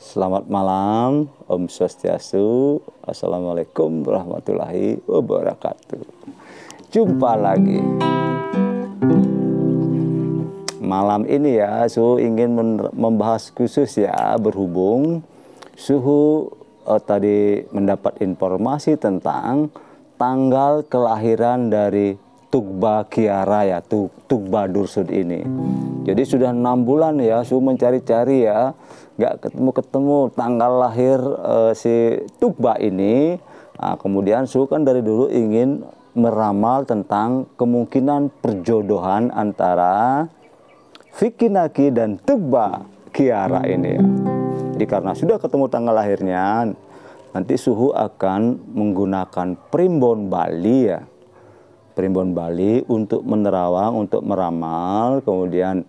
Selamat malam, Om Swastiastu, Assalamualaikum warahmatullahi wabarakatuh. Jumpa lagi. Malam ini ya, Suhu ingin membahas khusus ya, berhubung Suhu tadi mendapat informasi tentang tanggal kelahiran dari Tugba Kiara ya, Tugba Dursud ini. Jadi sudah 6 bulan ya, Suhu mencari-cari ya, nggak ketemu-ketemu tanggal lahir si Tugba ini. Nah, kemudian Suhu kan dari dulu ingin meramal tentang kemungkinan perjodohan antara Vicky Naki dan Tugba Kiara ini ya. Jadi karena sudah ketemu tanggal lahirnya, nanti Suhu akan menggunakan primbon Bali ya. Primbon Bali untuk menerawang, untuk meramal, kemudian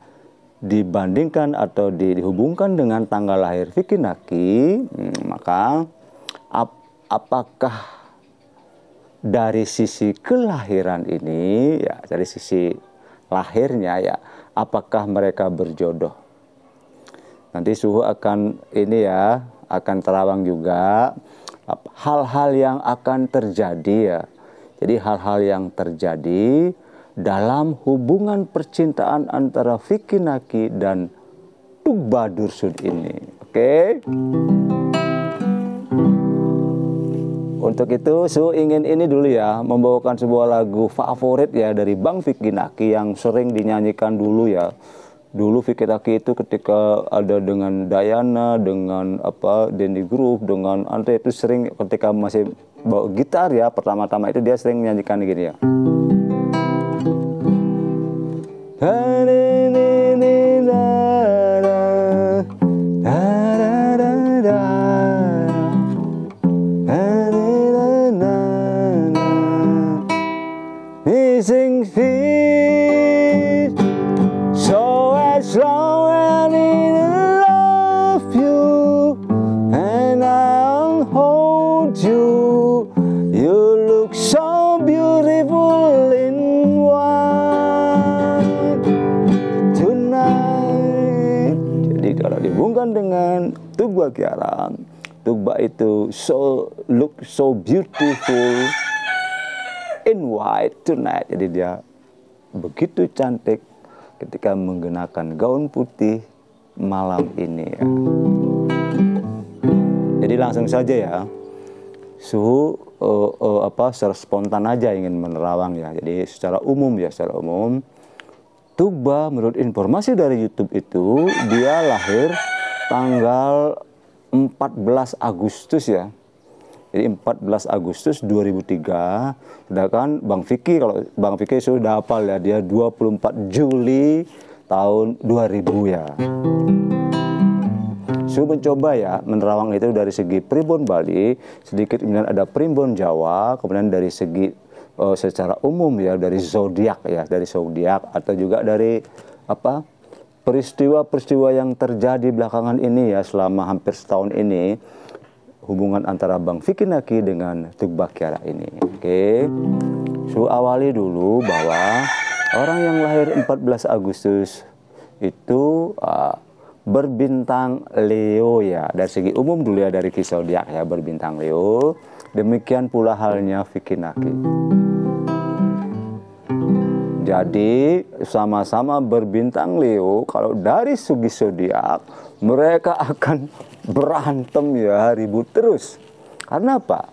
dibandingkan atau dihubungkan dengan tanggal lahir Vicky Naki, maka apakah dari sisi kelahiran ini, ya dari sisi lahirnya ya, apakah mereka berjodoh? Nanti Suhu akan ini ya, akan terawang juga hal-hal yang akan terjadi ya. Jadi hal-hal yang terjadi dalam hubungan percintaan antara Vicky Naki dan Tugba Dursud ini. Oke? Untuk itu Suhu ingin ini dulu ya, membawakan sebuah lagu favorit ya dari Bang Vicky Naki yang sering dinyanyikan dulu ya. Dulu Vicky Naki itu ketika ada dengan Dayana, dengan Denny Groove, dengan Andre itu sering ketika masih bawa gitar ya, pertama-tama itu dia sering menyanyikan gini ya. Missing feet, so as long as I love you and I'll hold you, you look so beautiful in white tonight. Jadi kalau dihubungkan dengan Tugba Kiara, Tugba itu look so beautiful in white tonight. Jadi dia begitu cantik ketika menggunakan gaun putih malam ini ya. Jadi langsung saja ya, Suhu secara spontan aja ingin menerawang ya. Jadi secara umum ya, secara umum Tugba menurut informasi dari YouTube itu dia lahir tanggal 14 Agustus ya. Jadi 14 Agustus 2003, sedangkan Bang Vicky, kalau Bang Vicky sudah hafal ya, dia 24 Juli tahun 2000 ya. Suhu mencoba ya menerawang itu dari segi primbon Bali, sedikit kemudian ada primbon Jawa, kemudian dari segi secara umum ya, dari zodiak ya, dari zodiak atau juga dari peristiwa-peristiwa yang terjadi belakangan ini ya, selama hampir setahun ini, hubungan antara Bang Vicky Naki dengan Tugba Kiara ini. Oke. Suhu awali dulu bahwa orang yang lahir 14 Agustus itu berbintang Leo ya. Dari segi umum dulu ya, dari kisah zodiak ya, berbintang Leo. Demikian pula halnya Vicky Naki. Jadi sama-sama berbintang Leo, kalau dari segi zodiak mereka akan berantem ya, ribut terus. Karena apa?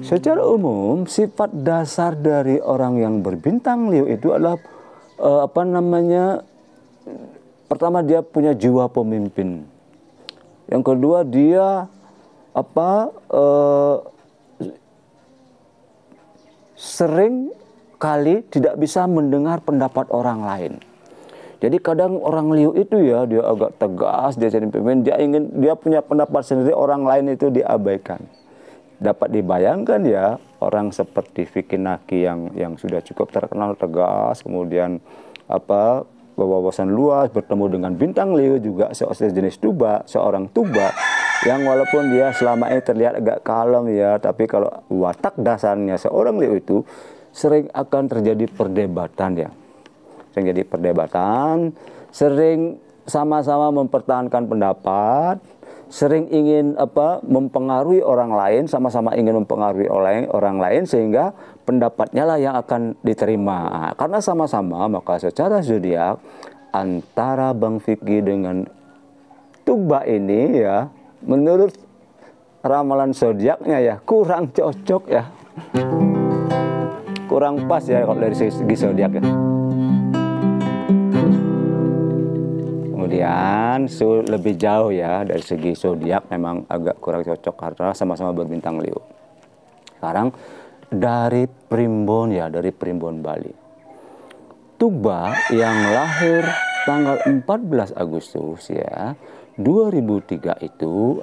Secara umum sifat dasar dari orang yang berbintang Leo itu adalah pertama dia punya jiwa pemimpin. Yang kedua dia sering kali tidak bisa mendengar pendapat orang lain. Jadi kadang orang Leo itu ya, dia agak tegas, dia jadi pemimpin, dia punya pendapat sendiri, orang lain itu diabaikan. Dapat dibayangkan ya, orang seperti Vicky Naki yang sudah cukup terkenal tegas, kemudian berwawasan luas, bertemu dengan bintang Leo juga sejenis seorang Tugba yang walaupun dia selama ini terlihat agak kalem ya, tapi kalau watak dasarnya seorang Leo itu sering akan terjadi perdebatan ya. Sering jadi perdebatan, sering sama-sama mempertahankan pendapat, sering ingin mempengaruhi orang lain, sama-sama ingin mempengaruhi orang lain sehingga pendapatnya lah yang akan diterima. Karena sama-sama, maka secara zodiak antara Bang Vicky dengan Tugba ini ya, menurut ramalan zodiaknya ya kurang cocok ya. Kurang pas ya kalau dari segi zodiak ya. Kemudian lebih jauh ya dari segi zodiak memang agak kurang cocok karena sama-sama berbintang Leo. Sekarang dari Primbon ya, dari Primbon Bali. Tugba yang lahir tanggal 14 Agustus ya 2003 itu,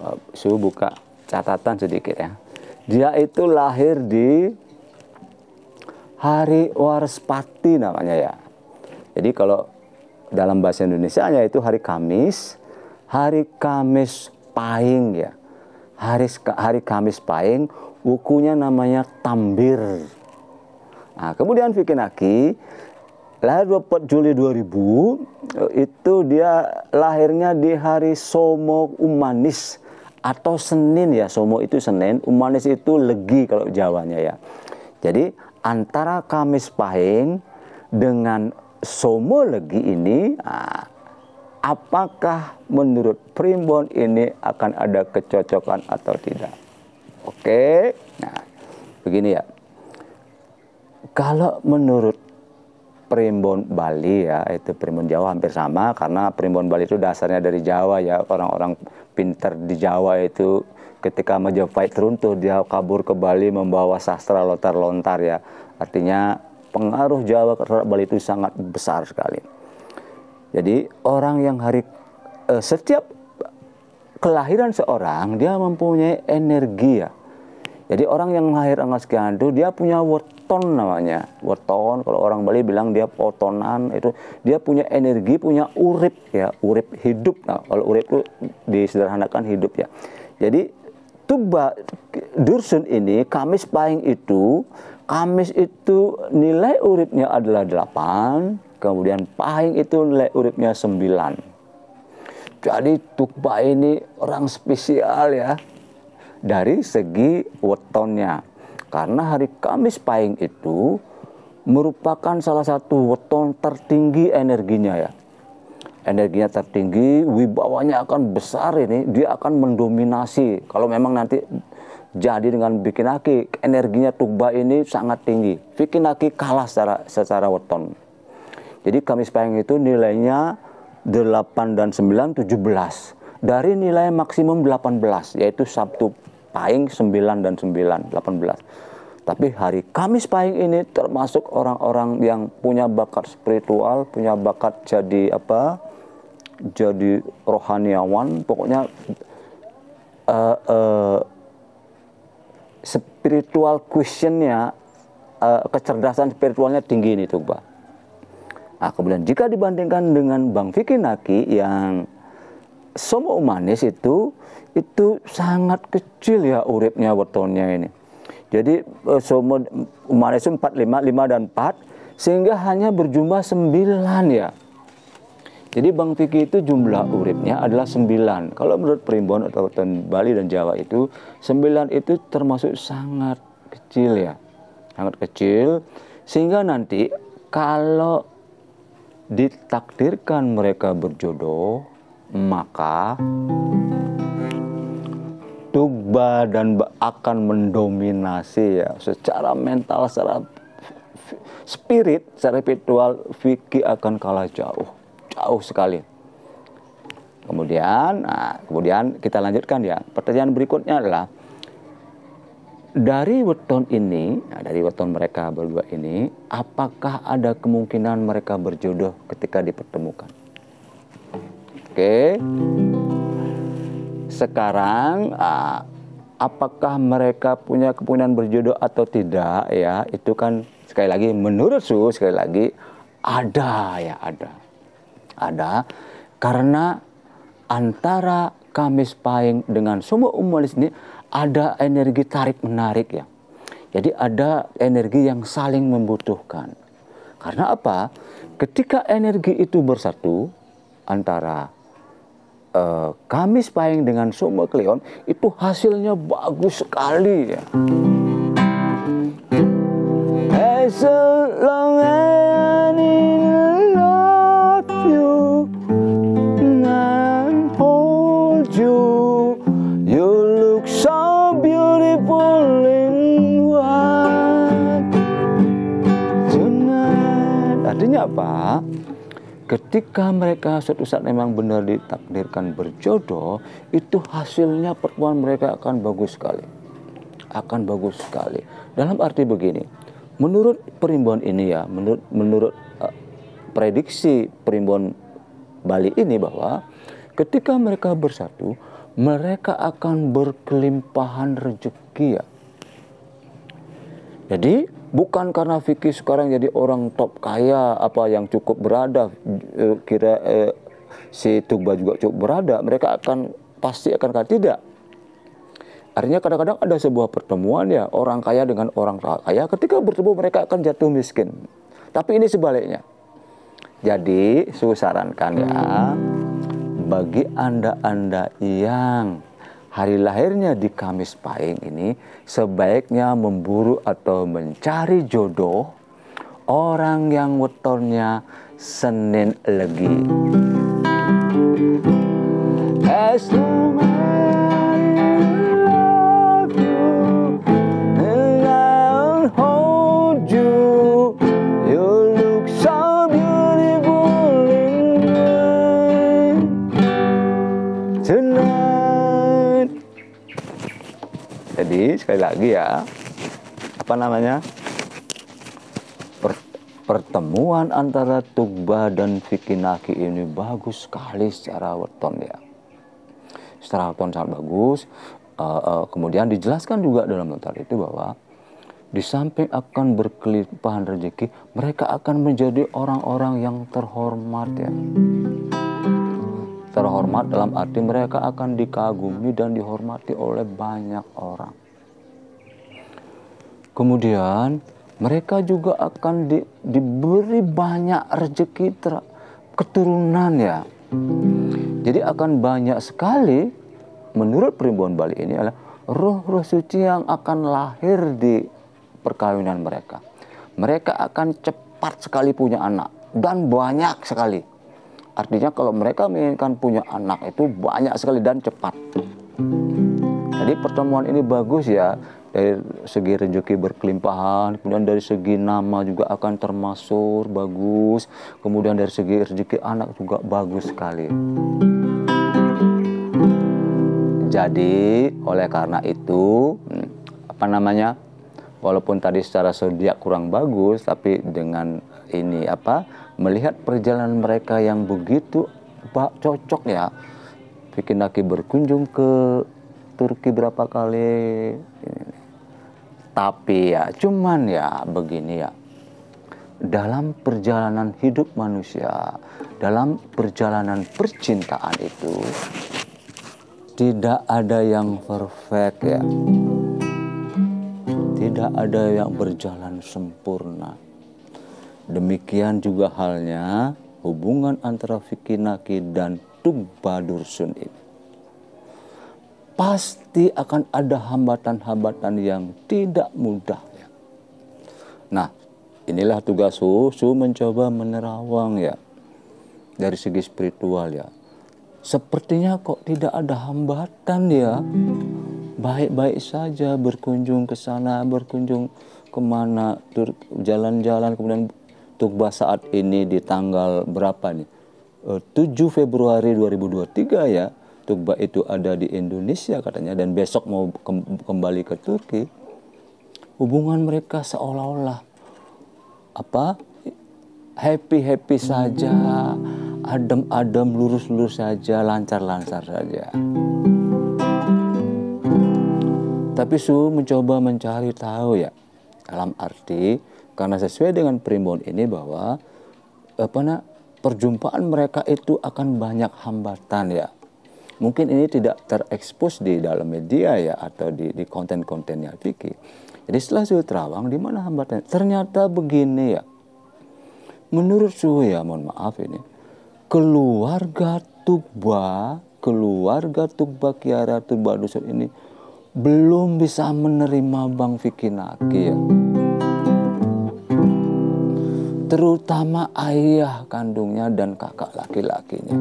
buka catatan sedikit ya. Dia itu lahir di Hari Warspati namanya ya. Jadi kalau dalam bahasa Indonesianya itu hari Kamis Pahing ya. Hari Kamis Pahing, wukunya namanya Tambir. Nah, kemudian Vicky Naki lahir 24 Juli 2000, itu dia lahirnya di hari Somo Umanis atau Senin ya. Somo itu Senin, Umanis itu Legi kalau Jawanya ya. Jadi antara Kamis Pahing dengan Somo Legi ini, apakah menurut Primbon ini akan ada kecocokan atau tidak? Oke, nah begini ya. Kalau menurut Primbon Bali ya, itu Primbon Jawa hampir sama karena Primbon Bali itu dasarnya dari Jawa ya. Orang-orang pintar di Jawa itu ketika Majapahit runtuh dia kabur ke Bali membawa sastra lontar-lontar ya. Artinya pengaruh Jawa terhadap Bali itu sangat besar sekali. Jadi orang yang setiap kelahiran seorang dia mempunyai energi ya. Jadi orang yang lahir tanggal sekian itu dia punya weton namanya. Weton kalau orang Bali bilang dia potonan, itu dia punya energi, punya urip ya, urip hidup. Nah, kalau urip itu disederhanakan hidup ya. Jadi Tugba Dursun ini Kamis Pahing itu, Kamis itu nilai uripnya adalah 8, kemudian Pahing itu nilai uripnya 9. Jadi Tugba ini orang spesial ya dari segi wetonnya. Karena hari Kamis Pahing itu merupakan salah satu weton tertinggi energinya ya. Energinya tertinggi, wibawanya akan besar ini, dia akan mendominasi. Kalau memang nanti jadi dengan Vicky Naki, energinya Tugba ini sangat tinggi. Vicky Naki kalah secara weton. Jadi Kamis Pahing itu nilainya 8 dan 9, 17. Dari nilai maksimum 18, yaitu Sabtu Pahing 9 dan 9, 18. Tapi hari Kamis Pahing ini termasuk orang-orang yang punya bakat spiritual, punya bakat jadi jadi rohaniawan, pokoknya spiritual questionnya, kecerdasan spiritualnya tinggi ini Tugba. Nah, kemudian jika dibandingkan dengan Bang Vicky Naki yang Somo Umanis itu sangat kecil ya uripnya wetonnya ini. Jadi Somo Umanis 4, 5 dan 4 sehingga hanya berjumlah 9 ya. Jadi Bang Vicky itu jumlah uripnya adalah 9. Kalau menurut Primbon atau Bali dan Jawa itu 9 itu termasuk sangat kecil ya. Sangat kecil sehingga nanti kalau ditakdirkan mereka berjodoh, maka Tugba dan akan mendominasi ya secara mental, secara spirit, secara spiritual. Vicky akan kalah jauh sekali. Kemudian kita lanjutkan ya. Pertanyaan berikutnya adalah dari weton ini, dari weton mereka berdua ini, apakah ada kemungkinan mereka berjodoh ketika dipertemukan? Oke. Sekarang apakah mereka punya kemungkinan berjodoh atau tidak ya? Itu kan sekali lagi menurut sekali lagi ada ya, ada karena antara Kamis Pahing dengan Somo Umanis ini ada energi tarik menarik ya. Jadi ada energi yang saling membutuhkan. Karena apa? Ketika energi itu bersatu antara Kamis Pahing dengan Soma Kleon itu hasilnya bagus sekali ya. As long as I love you and hold you, you look so beautiful in white tonight. Artinya apa? Ketika mereka suatu saat memang benar ditakdirkan berjodoh, itu hasilnya pertemuan mereka akan bagus sekali. Akan bagus sekali. Dalam arti begini, menurut perimbuan ini ya, menurut prediksi perimbuan Bali ini bahwa ketika mereka bersatu, mereka akan berkelimpahan rezeki ya. Jadi bukan karena Vicky sekarang jadi orang top kaya apa yang cukup berada, si Tugba juga cukup berada, mereka pasti akan kaya, tidak. Artinya kadang-kadang ada sebuah pertemuan ya, orang kaya dengan orang kaya, ketika bertemu mereka akan jatuh miskin. Tapi ini sebaliknya. Jadi saya sarankan ya, bagi Anda-Anda yang hari lahirnya di Kamis Pahing ini, sebaiknya memburu atau mencari jodoh orang yang wetonnya Senin Legi. As long as I love you and I'll hold you, you look so beautiful in tonight. Jadi sekali lagi ya, apa namanya, pertemuan antara Tugba dan Vicky Naki ini bagus sekali secara weton ya. Secara weton sangat bagus. Kemudian dijelaskan juga dalam notar itu bahwa di samping akan berkelimpahan rezeki, mereka akan menjadi orang-orang yang terhormat ya. Terhormat dalam arti mereka akan dikagumi dan dihormati oleh banyak orang. Kemudian mereka juga akan diberi banyak rezeki keturunan ya. Jadi akan banyak sekali, menurut perimbuan Bali ini adalah roh-roh suci yang akan lahir di perkawinan mereka. Mereka akan cepat sekali punya anak dan banyak sekali. Artinya kalau mereka menginginkan punya anak itu banyak sekali dan cepat. Jadi pertemuan ini bagus ya. Dari segi rezeki berkelimpahan, kemudian dari segi nama juga akan termasuk bagus. Kemudian dari segi rezeki anak juga bagus sekali. Jadi oleh karena itu, apa namanya, walaupun tadi secara zodiak kurang bagus, tapi dengan ini melihat perjalanan mereka yang begitu cocok ya. Vicky Naki berkunjung ke Turki berapa kali, tapi ya cuman ya begini ya, dalam perjalanan hidup manusia, dalam perjalanan percintaan itu tidak ada yang perfect ya, tidak ada yang berjalan sempurna. Demikian juga halnya hubungan antara Vicky Naki dan Tugba Dursun ini. Pasti akan ada hambatan-hambatan yang tidak mudah. Nah, inilah tugas Su mencoba menerawang ya, dari segi spiritual ya. Sepertinya kok tidak ada hambatan ya. Baik-baik saja berkunjung ke sana, berkunjung kemana, jalan-jalan, kemudian Tugba saat ini di tanggal berapa nih? 7 Februari 2023 ya. Tugba itu ada di Indonesia katanya dan besok mau kembali ke Turki. Hubungan mereka seolah-olah happy-happy saja, adem-adem, lurus-lurus saja, lancar-lancar saja. Tapi Su mencoba mencari tahu ya, dalam arti karena sesuai dengan primbon ini bahwa perjumpaan mereka itu akan banyak hambatan ya. Mungkin ini tidak terekspos di dalam media ya, atau di konten-kontennya Vicky. Jadi setelah Su terawang di mana hambatan, ternyata begini ya. Menurut Su ya, mohon maaf ini, keluarga Tugba, keluarga Tugba Kiara Tugba Dusun ini belum bisa menerima Bang Vicky Naki ya. Terutama ayah kandungnya dan kakak laki-lakinya.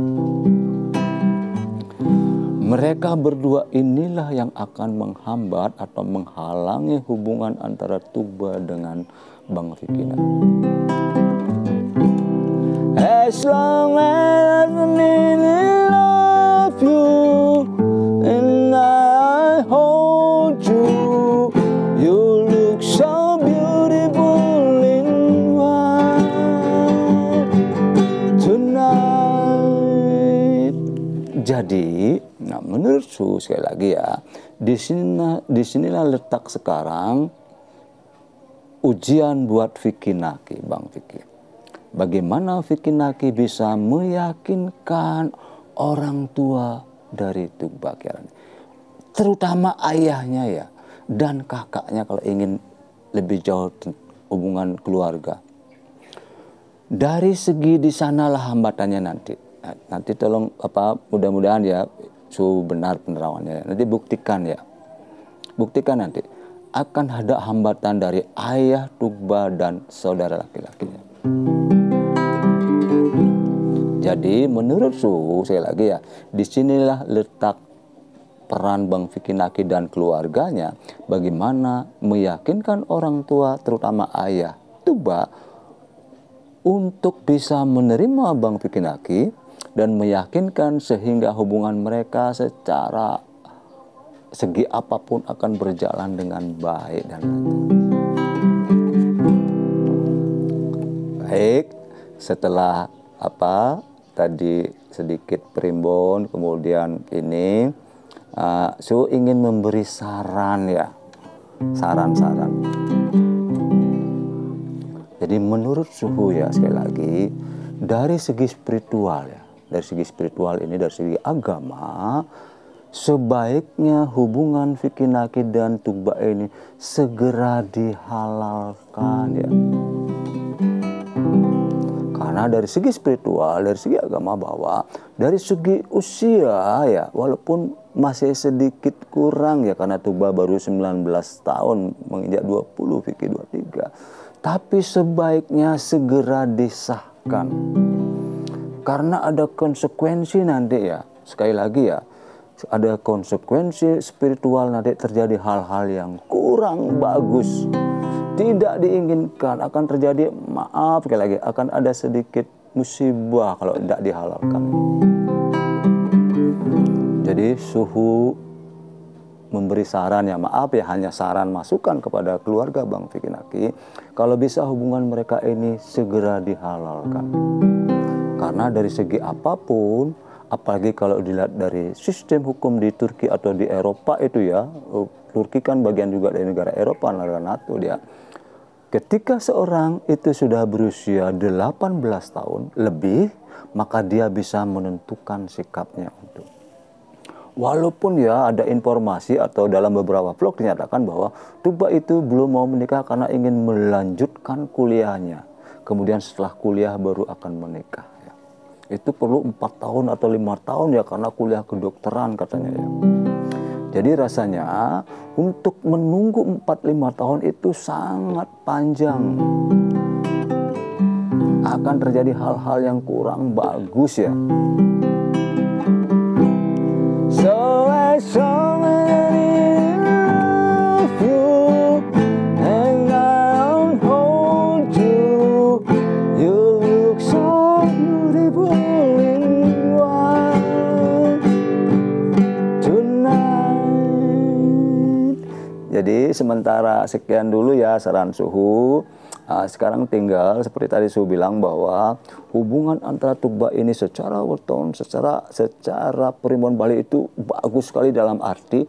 Mereka berdua inilah yang akan menghambat atau menghalangi hubungan antara Tugba dengan Bang Vicky Naki. As long as I really love you and I hold you, you look so beautiful in white tonight. Jadi, nah menurut Su sekali lagi ya, disinilah letak sekarang ujian buat Vicky Naki, Bang Vicky. Bagaimana Vicky Naki bisa meyakinkan orang tua dari Tugba Kiara, terutama ayahnya ya, dan kakaknya kalau ingin lebih jauh hubungan keluarga. Dari segi di sanalah hambatannya nanti. Nanti tolong mudah-mudahan ya Su benar penerawannya. Nanti buktikan ya. Buktikan nanti akan ada hambatan dari ayah Tugba dan saudara laki-lakinya. Jadi menurut Su, sekali lagi ya, disinilah letak peran Bang Vicky Naki dan keluarganya bagaimana meyakinkan orang tua, terutama ayah Tugba, untuk bisa menerima Bang Vicky Naki dan meyakinkan sehingga hubungan mereka secara segi apapun akan berjalan dengan baik dan lancar. Baik, setelah tadi sedikit primbon, kemudian ini Su ingin memberi saran ya, saran-saran. Jadi menurut Suhu ya, sekali lagi dari segi spiritual ya, dari segi spiritual ini, dari segi agama, sebaiknya hubungan Vicky Naki dan Tugba ini segera dihalalkan ya. Karena dari segi spiritual, dari segi agama, bahwa dari segi usia ya, walaupun masih sedikit kurang ya, karena Tugba baru 19 tahun, menginjak 20, Vicky 23. Tapi sebaiknya segera disahkan. Karena ada konsekuensi nanti ya, sekali lagi ya, ada konsekuensi spiritual nanti, terjadi hal-hal yang kurang bagus, tidak diinginkan, akan terjadi, maaf sekali lagi, akan ada sedikit musibah kalau tidak dihalalkan. Jadi Suhu memberi saran ya, maaf ya, hanya saran masukan kepada keluarga Bang Vicky Naki, kalau bisa hubungan mereka ini segera dihalalkan. Karena dari segi apapun, apalagi kalau dilihat dari sistem hukum di Turki atau di Eropa itu ya, Turki kan bagian juga dari negara Eropa, negara NATO dia. Ketika seorang itu sudah berusia 18 tahun lebih, maka dia bisa menentukan sikapnya untuk. Walaupun ya ada informasi atau dalam beberapa vlog dinyatakan bahwa Tugba itu belum mau menikah karena ingin melanjutkan kuliahnya. Kemudian setelah kuliah baru akan menikah. Ya. Itu perlu 4 tahun atau 5 tahun ya, karena kuliah kedokteran katanya ya. Jadi rasanya untuk menunggu 4-5 tahun itu sangat panjang. Akan terjadi hal-hal yang kurang bagus ya. So as long as I love you and I'll hold you, you look so beautiful in white tonight. Jadi sementara sekian dulu ya saran Suhu. Sekarang tinggal seperti tadi Suhu bilang bahwa hubungan antara Tugba ini secara weton, secara primbon Bali itu bagus sekali, dalam arti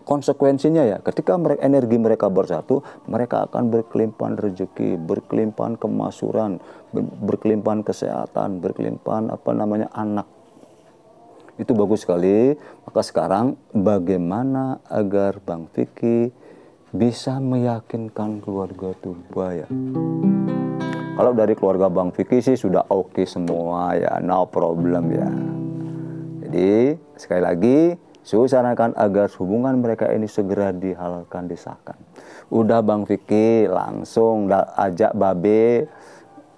konsekuensinya ya, ketika energi mereka bersatu, mereka akan berkelimpahan rezeki, berkelimpahan kemasuran, berkelimpahan kesehatan, berkelimpahan anak. Itu bagus sekali. Maka sekarang bagaimana agar Bang Vicky bisa meyakinkan keluarga Tugba ya. Kalau dari keluarga Bang Vicky sih sudah oke semua ya, no problem ya. Jadi Jadi sekali lagi Suhu sarankan agar hubungan mereka ini segera dihalalkan, disahkan. Udah Bang Vicky langsung ajak Babe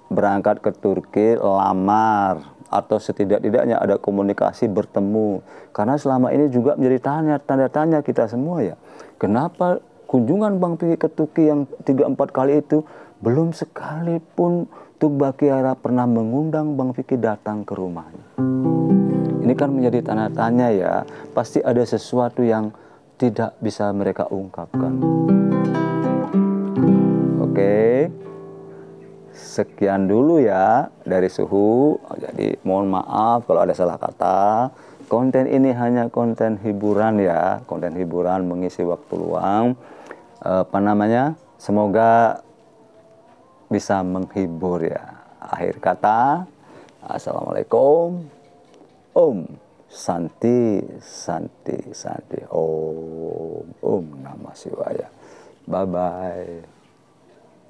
berangkat ke Turki, lamar, atau setidak-tidaknya ada komunikasi, bertemu. Karena selama ini juga menjadi tanda tanya kita semua ya. Kenapa kunjungan Bang Vicky ke Turki yang 3-4 kali itu belum sekalipun Tugba Kiara pernah mengundang Bang Vicky datang ke rumahnya. Ini kan menjadi tanda tanya ya. Pasti ada sesuatu yang tidak bisa mereka ungkapkan. Oke. Sekian dulu ya dari Suhu. Jadi mohon maaf kalau ada salah kata. Konten ini hanya konten hiburan ya. Konten hiburan mengisi waktu luang. Semoga bisa menghibur ya. Akhir kata, Assalamualaikum. Om Santi Santi Santi Om Namah Shivaya. Bye bye.